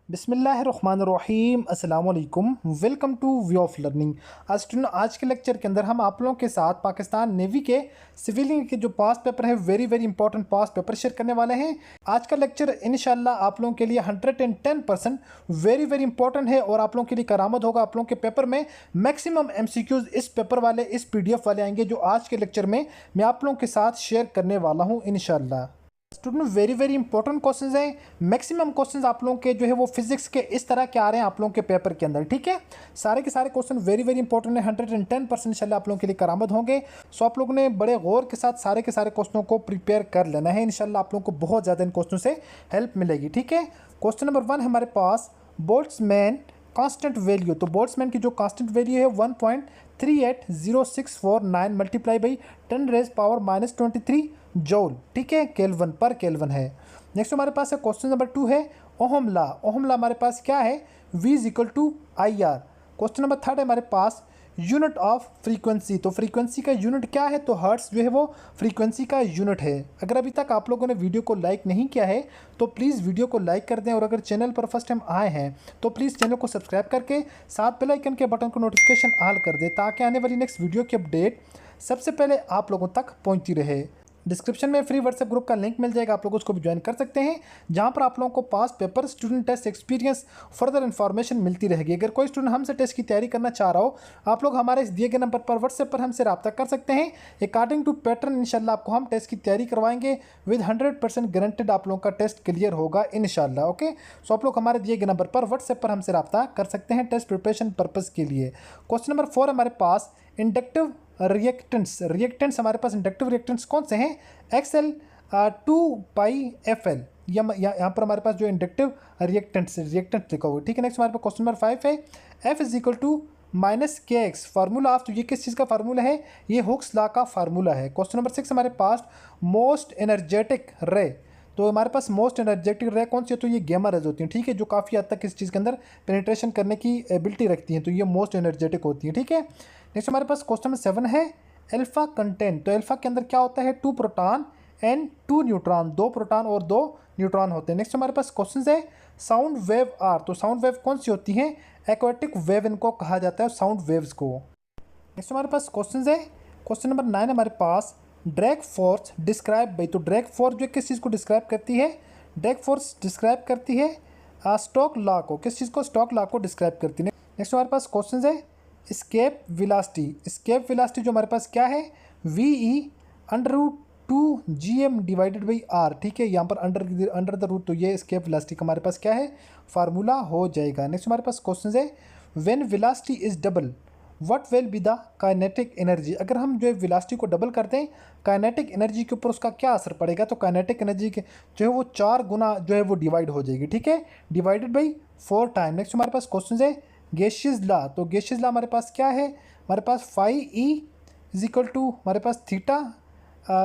बिस्मिल्लाहिर्रहमानिर्रहीम अस्सलाम वालेकुम। Welcome two way of learning. आज के लेक्चर के अंदर हम आप लोगों के साथ पाकिस्तान नेवी के सिविलियन के जो पास पेपर है वेरी वेरी इंपॉर्टेंट पास पेपर शेयर करने वाले हैं। आज का लेक्चर इंशाल्लाह आप लोगों के लिए 110% वेरी वेरी इंपॉर्टेंट है और आप लोगों के लिए करामत होगा। आप लोगों के पेपर में मैक्सिमम एमसीक्यूज इस पेपर वाले इस पीडीएफ वाले आएंगे जो आज के लेक्चर में मैं आप लोगों के साथ शेयर करने वाला हूँ इंशाल्लाह। Student very very important questions हैं। मैक्सिमम क्वेश्चंस आप लोगों के जो है वो फिजिक्स के इस तरह के आ रहे हैं आप लोगों के पेपर के अंदर, ठीक है। सारे के सारे क्वेश्चन वेरी वेरी इंपॉर्टेंट है। 110% इंशाल्लाह आप लोगों के लिए करामद होंगे। सो आप लोगों ने बड़े गौर के साथ सारे के सारे क्वेश्चनों को प्रिपेयर कर लेना है। इंशाल्लाह आप लोगों को बहुत ज़्यादा इन क्वेश्चनों से हेल्प मिलेगी, ठीक है। क्वेश्चन नंबर 1 हमारे पास बोल्ट्जमैन कांस्टेंट वैल्यू। तो बोल्ट्जमैन की जो कांस्टेंट वैल्यू है 1.380649 मल्टीप्लाई बाई 10⁻⁻23 जूल, ठीक है, केल्विन पर केल्विन है। नेक्स्ट हमारे पास है क्वेश्चन नंबर 2 है ओहम लॉ। ओहम लॉ हमारे पास क्या है, V = IR। क्वेश्चन नंबर 3 है हमारे पास यूनिट ऑफ फ्रीक्वेंसी। तो फ्रीक्वेंसी का यूनिट क्या है, तो हर्ट्स जो है वो फ्रीक्वेंसी का यूनिट है। अगर अभी तक आप लोगों ने वीडियो को लाइक नहीं किया है तो प्लीज़ वीडियो को लाइक कर दें और अगर चैनल पर फर्स्ट टाइम आए हैं तो प्लीज़ चैनल को सब्सक्राइब करके साथ बेल आइकन के बटन को नोटिफिकेशन ऑल कर दें ताकि आने वाली नेक्स्ट वीडियो की अपडेट सबसे पहले आप लोगों तक पहुँचती रहे। डिस्क्रिप्शन में फ्री व्हाट्सएप ग्रुप का लिंक मिल जाएगा, आप लोग उसको भी ज्वाइन कर सकते हैं जहां पर आप लोगों को pass paper, student test experience, further information मिलती रहेगी। अगर कोई स्टूडेंट हमसे टेस्ट की तैयारी करना चाह रहा हो आप लोग हमारे इस दिए गए नंबर पर व्हाट्सएप पर हमसे रब्ता कर सकते हैं। अकॉर्डिंग टू पैटर्न इंशाल्लाह आपको हम टेस्ट की तैयारी करवाएंगे विद 100% गारंटेड आप लोगों का टेस्ट क्लियर होगा इंशाल्लाह। ओके, सो आप लोग हमारे दिए गए नंबर पर व्हाट्सएप पर हमसे रब्ता कर सकते हैं टेस्ट प्रिपरेशन पर्पज़ के लिए। क्वेश्चन नंबर 4 हमारे पास इंडक्टिव रिएक्टेंट्स हमारे पास इंडक्टिव रिएक्टेंट्स कौन से हैं, XL 2πFL। यहाँ पर हमारे पास जो इंडक्टिव रिएक्टेंट्स लिखा हुआ है, ठीक है। नेक्स्ट हमारे पास क्वेश्चन नंबर 5 है F = -kx फार्मूला ऑफ। तो ये किस चीज़ का फार्मूला है, ये हुक्स लॉ का फार्मूला है। क्वेश्चन नंबर 6 हमारे पास मोस्ट एनर्जेटिक रे। तो हमारे पास मोस्ट एनर्जेटिक रे कौन सी है, तो ये गैमा रेज होती हैं, ठीक है, जो काफ़ी हद तक किसी चीज़ के अंदर पेनिट्रेशन करने की एबिलिटी रखती हैं, तो ये मोस्ट एनर्जेटिक होती हैं, ठीक है। नेक्स्ट हमारे पास क्वेश्चन नंबर 7 है अल्फा कंटेंट। तो अल्फा के अंदर क्या होता है, 2 प्रोटॉन एंड 2 न्यूट्रॉन, 2 प्रोटॉन और 2 न्यूट्रॉन होते हैं। नेक्स्ट हमारे पास क्वेश्चन है साउंड वेव आर। तो साउंड वेव कौन सी होती हैं, एक्वाटिक वेव इनको कहा जाता है साउंड वेव्स को। नेक्स्ट हमारे पास क्वेश्चन है क्वेश्चन नंबर 9 हमारे पास ड्रैग फोर्स डिस्क्राइब बाई। तो ड्रैग फोर्स जो किस चीज़ को डिस्क्राइब करती है, ड्रैग फोर्स डिस्क्राइब करती है स्टोक लॉ को। किस चीज़ को, स्टोक लॉ को डिस्क्राइब करती है। नेक्स्ट हमारे पास क्वेश्चन है स्केप वेलोसिटी। स्केप वेलोसिटी जो हमारे पास क्या है, VE√2gm/r, ठीक है, यहाँ पर अंडर द रूट, तो ये स्केप वेलोसिटी का हमारे पास क्या है, फार्मूला हो जाएगा। नेक्स्ट हमारे पास क्वेश्चन है when velocity is double what will be the kinetic energy. अगर हम जो है वेलोसिटी को डबल करते हैं काइनेटिक एनर्जी के ऊपर उसका क्या असर पड़ेगा, तो काइनेटिक एनर्जी के जो है वो 4 गुना जो है वो डिवाइड हो जाएगी, ठीक है, डिवाइडेड बाई 4 टाइम। नेक्स्ट हमारे पास क्वेश्चन है गैसियस लॉ। तो गैसियस लॉ हमारे पास क्या है, हमारे पास φE = हमारे पास थीटा,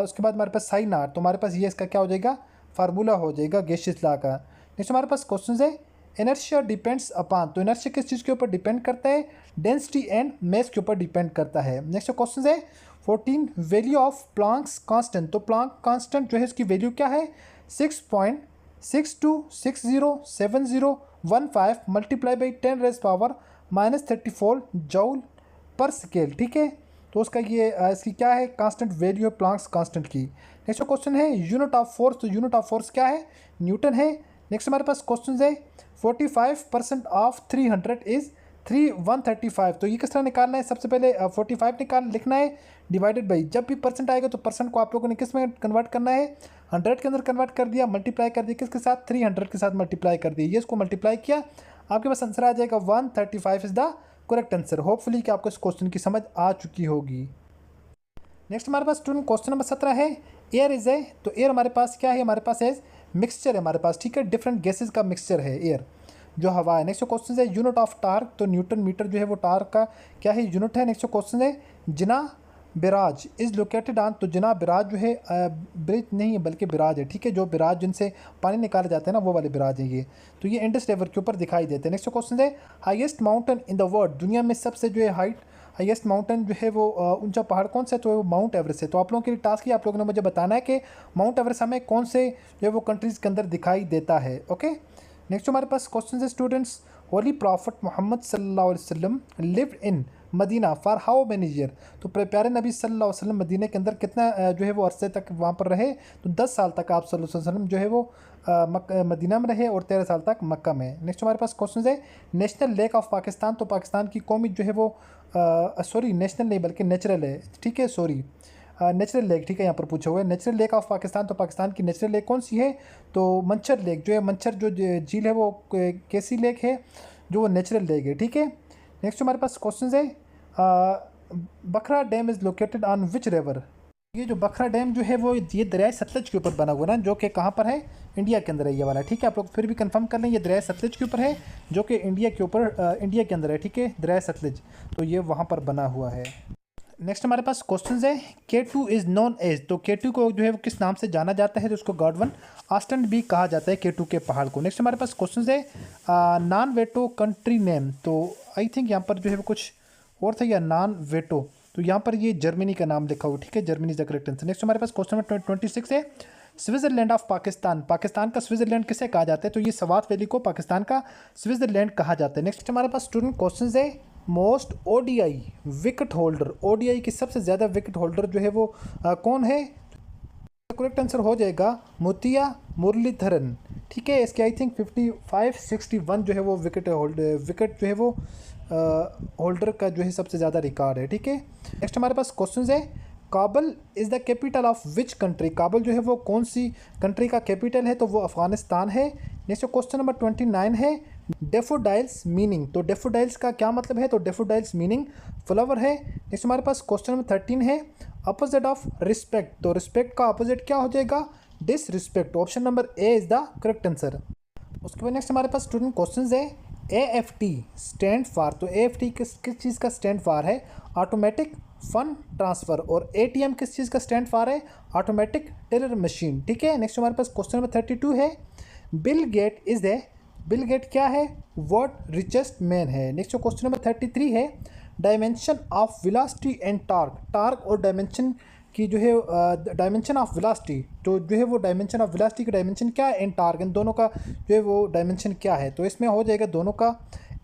उसके बाद हमारे पास साइन आर। तो हमारे पास ये इसका क्या हो जाएगा, फार्मूला हो जाएगा गैसियस लॉ का। नेक्स्ट हमारे पास क्वेश्चन है इनर्शिया डिपेंड्स अपॉन। तो इनर्शिया किस चीज़ के ऊपर डिपेंड करता है, डेंसिटी एंड मास के ऊपर डिपेंड करता है। नेक्स्ट क्वेश्चन है 14 वैल्यू ऑफ प्लैंक्स कांस्टेंट। तो प्लैंक कांस्टेंट जो है इसकी वैल्यू क्या है, 6.62607015 मल्टीप्लाई बाई 10⁻⁻34 जूल पर स्केल, ठीक है। तो उसका ये इसकी क्या है, कांस्टेंट वैल्यू है प्लैंक्स कांस्टेंट की। नेक्स्ट क्वेश्चन है यूनिट ऑफ फोर्स। तो यूनिट ऑफ फोर्स क्या है, न्यूटन है। नेक्स्ट हमारे पास क्वेश्चन है 45% ऑफ 300 इज 135। तो ये किस तरह निकालना है, सबसे पहले 45 लिखना है डिवाइडेड बाई, जब भी परसेंट आएगा तो परसेंट को आप लोगों ने किस में कन्वर्ट करना है, 100 के अंदर कन्वर्ट कर दिया, मल्टीप्लाई कर दिया किसके साथ, 300 के साथ मल्टीप्लाई कर दिया, ये इसको मल्टीप्लाई किया, आपके पास आंसर आ जाएगा 135 is the correct answer. Hopefully कि आपको इस क्वेश्चन की समझ आ चुकी होगी। नेक्स्ट हमारे पास स्टूडेंट क्वेश्चन नंबर 17 है एयर इज ए। तो एयर हमारे पास क्या है, हमारे पास है मिक्सचर है हमारे पास, ठीक है, डिफरेंट गैसेज का मिक्सचर है एयर जो हवा है। नेक्स्ट क्वेश्चन है यूनिट ऑफ टार्क। तो न्यूटन मीटर जो है वो टार्क का क्या है, यूनिट है। नेक्स्ट क्वेश्चन है जिना बिराज इज़ लोकेटेड ऑन। तो जिना बिराज जो है ब्रिज नहीं है बल्कि बिराज है, ठीक है, जो बिराज जिनसे पानी निकाले जाते हैं ना वो वाले बिराज है ये। तो ये इंडस रिवर के ऊपर दिखाई देते हैं। नेक्स्ट क्वेश्चन है highest mountain in the world. दुनिया में सबसे जो है हाईएस्ट माउंटेन जो है वो ऊंचा पहाड़ कौन सा है, तो वो माउंट एवरेस्ट है। तो आप लोगों के लिए टास्क ही आप लोगों ने मुझे बताना है कि माउंट एवरेस्ट हमें कौन से जो है वो कंट्रीज़ के अंदर दिखाई देता है। ओके, नेक्स्ट हमारे पास क्वेश्चन है स्टूडेंट्स, होली प्रॉफिट मोहम्मद सल्लल्लाहु अलैहि वसल्लम lived in Medina for how many year. तो प्यारे नबी सल्लल्लाहु अलैहि वसल्लम मदीने के अंदर कितना जो है वो अरसे तक वहाँ पर रहे। तो 10 साल तक आप सल्लल्लाहु अलैहि वसल्लम जो है वो मदीना में रहे और 13 साल तक मक्का में। नेक्स्ट हमारे पास क्वेश्चन है नेशनल लेक ऑफ पाकिस्तान। तो पाकिस्तान की कौमी जो है वो सॉरी नेशनल नहीं बल्कि नेचुरल है, ठीक है, सॉरी नेचुरल लेक, ठीक है, यहाँ पर पूछा हुआ है नेचुरल लेक ऑफ पाकिस्तान। तो पाकिस्तान की नेचुरल लेक कौन सी है? तो मंचर लेक जो है, मंचर जो झील है वो कैसी लेक है? जो वो नेचुरल लेक है, ठीक है। नेक्स्ट हमारे पास क्वेश्चन है बखरा dam is located on which river. ये जो बखरा डैम जो है वो ये दरिया सतलज के ऊपर बना हुआ है ना, जो कि कहाँ पर है? इंडिया के अंदर है ये वाला, ठीक है। आप लोग फिर भी कंफर्म कर लें, ये दरिया सतलज के ऊपर है जो कि इंडिया के ऊपर इंडिया के अंदर है, ठीक है, दरिया सतलज। तो ये वहाँ पर बना हुआ है। नेक्स्ट हमारे पास क्वेश्चन है K2 इज़ नोन एज। तो K2 को जो है वो किस नाम से जाना जाता है? तो उसको गॉडवन आस्टन भी कहा जाता है K2 के पहाड़ को। नेक्स्ट हमारे पास क्वेश्चन है नॉन वेटो कंट्री नेम। तो आई थिंक यहाँ पर जो है वो कुछ और था या नॉन वेटो, तो यहाँ पर ये जर्मनी का नाम लिखा हुआ, ठीक है, Germany is the correct answer. Next हमारे पास क्वेश्चन नंबर 26 है स्विट्जरलैंड ऑफ पाकिस्तान। पाकिस्तान का स्विट्जरलैंड किसे कहा जाता है? तो ये सवात वैली को पाकिस्तान का स्विट्जरलैंड कहा जाता है। नेक्स्ट हमारे पास स्टूडेंट क्वेश्चन है most ODI wicket holder. ODI की सबसे ज़्यादा विकेट होल्डर जो है वो कौन है? करेक्ट आंसर हो जाएगा मुतिया मुरलीधरन, ठीक है। इसके आई थिंक 55-61 जो है वो विकेट जो है वो होल्डर का जो है सबसे ज़्यादा रिकॉर्ड है, ठीक है। नेक्स्ट हमारे पास क्वेश्चन है Kabul is the capital of which country. Kabul जो है वो कौन सी कंट्री का कैपिटल है? तो वो अफगानिस्तान है। नेक्स्ट क्वेश्चन नंबर 29 है डेफोडाइल्स मीनिंग। तो डेफोडाइल्स का क्या मतलब है? तो डेफोडाइल्स मीनिंग फ्लावर है। नेक्स्ट हमारे पास क्वेश्चन नंबर 13 है अपोजिट ऑफ रिस्पेक्ट। तो रिस्पेक्ट का अपोजिट क्या हो जाएगा? Disrespect. Option number A is the correct answer. उसके बाद नेक्स्ट हमारे पास स्टूडेंट क्वेश्चन है AFT स्टैंड फॉर। तो AFT किस चीज़ का स्टैंड फॉर है? Automatic fund transfer. और ATM किस चीज़ का स्टैंड फॉर है? ऑटोमेटिक टेलर मशीन, ठीक है। नेक्स्ट हमारे पास क्वेश्चन नंबर 32 है Bill Gate is a. Bill Gate क्या है? वर्ल्ड रिचेस्ट मैन है। नेक्स्ट क्वेश्चन नंबर 33 है dimension of velocity and torque. Torque और डायमेंशन की जो है डायमेंशन ऑफ वेलोसिटी, तो जो है वो डायमेंशन ऑफ वेलोसिटी का डायमेंशन क्या है? एंड टॉर्क, इन दोनों का जो है वो डायमेंशन क्या है? तो इसमें हो जाएगा दोनों का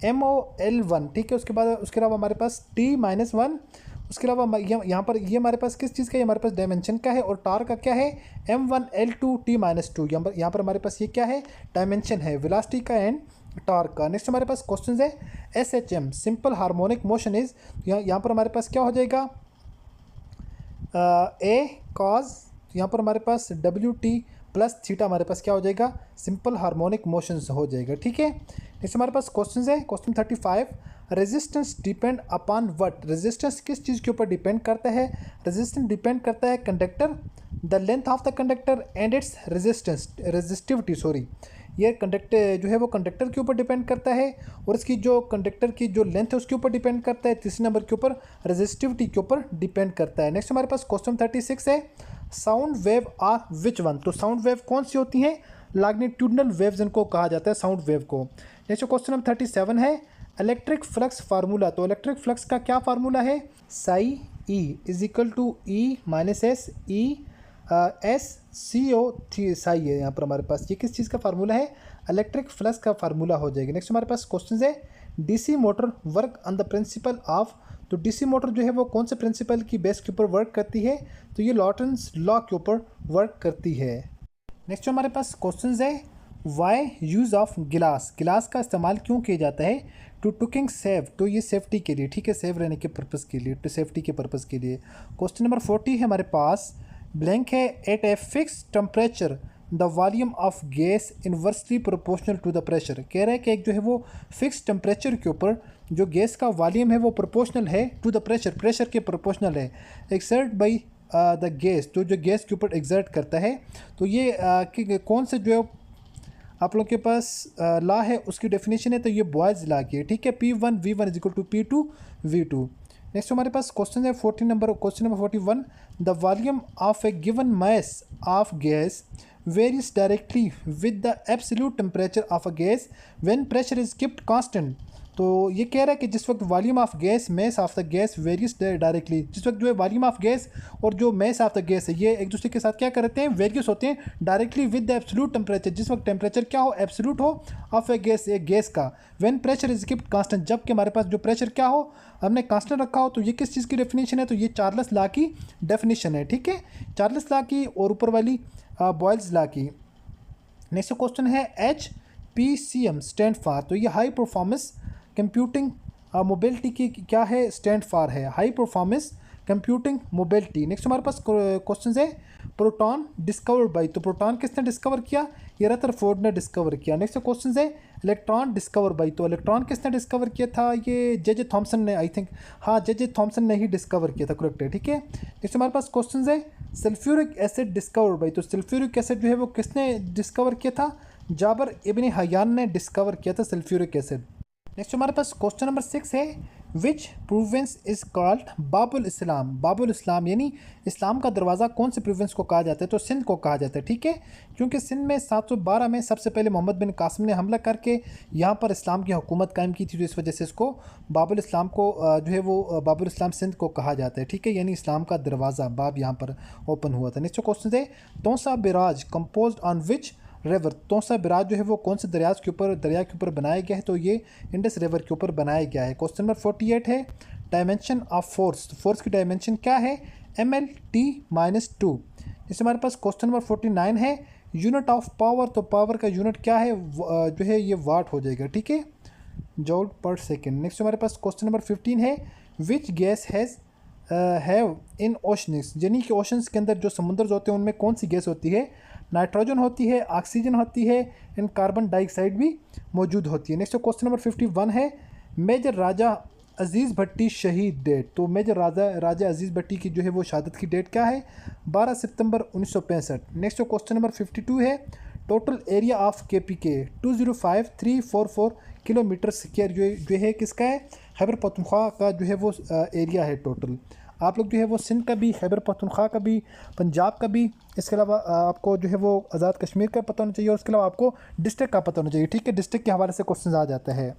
MOL1, ठीक है। उसके बाद उसके अलावा हमारे पास T-1। उसके अलावा यहाँ पर ये हमारे पास किस चीज़ का है? हमारे पास डायमेंशन का है। और टॉर्क का क्या है? M1L2 T-2। यहाँ पर हमारे पास ये क्या है? डायमेंशन है वेलोसिटी का एंड टॉर्क का। नेक्स्ट हमारे पास क्वेश्चन है SHM simple harmonic motion is. यहाँ पर हमारे पास क्या हो जाएगा? A cos, यहाँ पर हमारे पास WT प्लस थीटा हमारे पास क्या हो जाएगा? सिंपल हार्मोनिक मोशंस हो जाएगा, ठीक है। नेक्स्ट हमारे पास क्वेश्चन है question 35 resistance depend upon what. Resistance किस चीज़ के ऊपर डिपेंड करता है? रेजिस्टेंस डिपेंड करता है conductor, the length of the conductor and it's resistivity, sorry, ये कंडक्टर जो है वो कंडक्टर के ऊपर डिपेंड करता है और इसकी जो कंडक्टर की जो लेंथ है उसके ऊपर डिपेंड करता है। तीसरे नंबर के ऊपर रेजिस्टिविटी के ऊपर डिपेंड करता है। नेक्स्ट हमारे पास क्वेश्चन 36 है sound wave are which one. तो साउंड वेव कौन सी होती हैं? लॉन्गिट्यूडनल वेव्स इनको कहा जाता है साउंड वेव को। नेक्स्ट क्वेश्चन नंबर 37 है इलेक्ट्रिक फ्लक्स फार्मूला। तो इलेक्ट्रिक फ्लक्स का क्या फार्मूला है? Psi E is equal to E minus S E SCO psi है। यहाँ पर हमारे पास ये किस चीज़ का फार्मूला है? इलेक्ट्रिक फ्लक्स का फार्मूला हो जाएगा। नेक्स्ट हमारे पास क्वेश्चन है DC motor work on the principle of. तो DC मोटर जो है वो कौन से प्रिंसिपल की बेस के ऊपर वर्क करती है? तो ये लॉर्टन्स लॉ के ऊपर वर्क करती है। नेक्स्ट हमारे पास क्वेश्चन है वाई यूज़ ऑफ गिलास। गिलास का इस्तेमाल क्यों किया जाता है? टू टुकिंग सेव। तो ये सेफ्टी के लिए, ठीक है, सेफ रहने के पर्पज़ के लिए, टू सेफ्टी के पर्पज़ के लिए। क्वेश्चन नंबर 40 है हमारे पास ब्लैंक है at a fix temperature the volume of gas inversely proportional to the pressure. कह रहा है कि एक जो है वो फिक्स टेम्परेचर के ऊपर जो गैस का वॉल्यूम है वो प्रोपोर्शनल है टू द प्रेशर, प्रेशर के प्रोपोर्शनल है एक्सर्ट बाई द गैस, तो जो गैस के ऊपर एग्जर्ट करता है। तो ये कौन से जो आप लोग के पास लॉ है उसकी डेफिनेशन है? तो ये बॉयज़ लॉ की है, ठीक है। P1 V1 is equal to P2 V2। Next हमारे पास क्वेश्चन है question number 41 the volume of A given mass of gas varies directly with the absolute temperature of a gas when pressure is kept constant. तो ये कह रहा है कि जिस वक्त volume of gas mess of the gas various directly, जिस वक्त जो है वॉल्यूम ऑफ गैस और जो मेस ऑफ द गैस है ये एक दूसरे के साथ क्या करते हैं, वेरियस होते हैं directly with the absolute temperature, जिस वक्त टेम्परेचर क्या हो, एब्सोल्यूट हो ऑफ ए गैस, एक गैस का। When pressure is keeped constant, जबकि हमारे पास जो प्रेशर क्या हो, हमने कांस्टेंट रखा हो। तो ये किस चीज़ की डेफिनेशन है, तो ये चार्ल्स लॉ की डेफिनेशन है, ठीक है, चार्ल्स लॉ की और ऊपर वाली बॉयल्स लॉ की। नेक्स्ट क्वेश्चन है HPCM स्टैंड फॉर, तो ये हाई परफॉर्मेंस कंप्यूटिंग मोबिलिटी की क्या है, स्टैंड फॉर है high performance computing mobility. Next हमारे पास क्वेश्चन है प्रोटॉन डिस्कवर्ड बाई, तो प्रोटॉन किसने डिस्कवर किया, ये रदरफोर्ड ने डिस्कवर किया। नेक्स्ट क्वेश्चन है इलेक्ट्रॉन डिस्कवर बाई, तो इलेक्ट्रॉन किसने डिस्कवर किया था, ये जे थॉमसन ने, आई थिंक हाँ जे थॉमसन ने ही डिस्कवर किया था, करेक्ट है, ठीक है। नेक्स्ट हमारे पास क्वेश्चन है सल्फ्यूरिक एसिड डिस्कवर बाई, तो सल्फ्यूरिक एसिड जो है वो किसने डिस्कवर किया था, जाबर इब्न हयान ने डिस्कवर किया था सल्फ्यूरिक एसिड। नेक्स्ट हमारे पास क्वेश्चन नंबर 6 है विच प्रोविंस इज कॉल्ड बाबुल इस्लाम, बाबुल इस्लाम यानी इस्लाम का दरवाज़ा कौन से प्रोविंस को कहा जाता है, तो सिंध को कहा जाता है, ठीक है, क्योंकि सिंध में 712 में सबसे पहले मोहम्मद बिन कासिम ने हमला करके यहाँ पर इस्लाम की हुकूमत कायम की थी, तो इस वजह से इसको बाबुल इस्लाम को जो है वो बाबुल इस्लाम सिंध को कहा जाता है, ठीक है, यानी इस्लाम का दरवाज़ा बाब यहाँ पर ओपन हुआ था। नेक्स्ट क्वेश्चन है तोसा बिराज कंपोज ऑन विच रिवर, तोसा बिराज जो है वो कौन से दरिया के ऊपर बनाया गया है, तो ये इंडस रिवर के ऊपर बनाया गया है। क्वेश्चन नंबर 48 है डायमेंशन ऑफ फोर्स, तो फोर्स की डायमेंशन क्या है, ML_T-2। जैसे हमारे पास क्वेश्चन नंबर 49 है यूनिट ऑफ पावर, तो पावर का यूनिट क्या है, जो है ये वाट हो जाएगा, ठीक है, जूल पर सेकेंड। नेक्स्ट हमारे पास क्वेश्चन नंबर 15 है which guys have in oceans, यानी कि ओशंस के अंदर जो समुद्र होते हैं उनमें कौन सी गैस होती है, नाइट्रोजन होती है, ऑक्सीजन होती है एंड कार्बन डाइऑक्साइड भी मौजूद होती है। नेक्स्ट क्वेश्चन नंबर 51 है मेजर राजा अजीज़ भट्टी शहीद डेट, तो मेजर राजा अजीज़ भट्टी की जो है वो शहादत की डेट क्या है, 12 सितंबर 1965। नेक्स्ट क्वेश्चन नंबर 52 है total area of KPK 205,344 kilometre square, जो है किसका है, खैबर पख्तूनख्वा का जो है वो एरिया है टोटल। आप लोग जो है वो सिंध का भी, खैबर पख्तूनख्वा का भी, पंजाब का भी, इसके अलावा आपको जो है वो आज़ाद कश्मीर का पता होना चाहिए और उसके अलावा आपको डिस्ट्रिक्ट का पता होना चाहिए, ठीक है, डिस्ट्रिक्ट के हवाले से क्वेश्चन आ जाता है।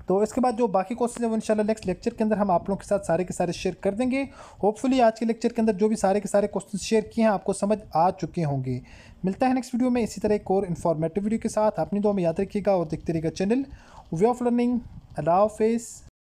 तो इसके बाद जो बाकी क्वेश्चन है वो इंशाल्लाह नेक्स्ट लेक्चर के अंदर हम आप लोगों के साथ सारे के सारे शेयर कर देंगे। होपफुली आज के लेक्चर के अंदर जो भी सारे के सारे क्वेश्चन शेयर किए हैं आपको समझ आ चुके होंगे। मिलता है नेक्स्ट वीडियो में इसी तरह एक और इन्फॉर्मेटिव वीडियो के साथ, अपनी दुआ में याद रखिएगा और देखते रहिएगा चैनल वे ऑफ लर्निंग। अल्लाह हाफिज़।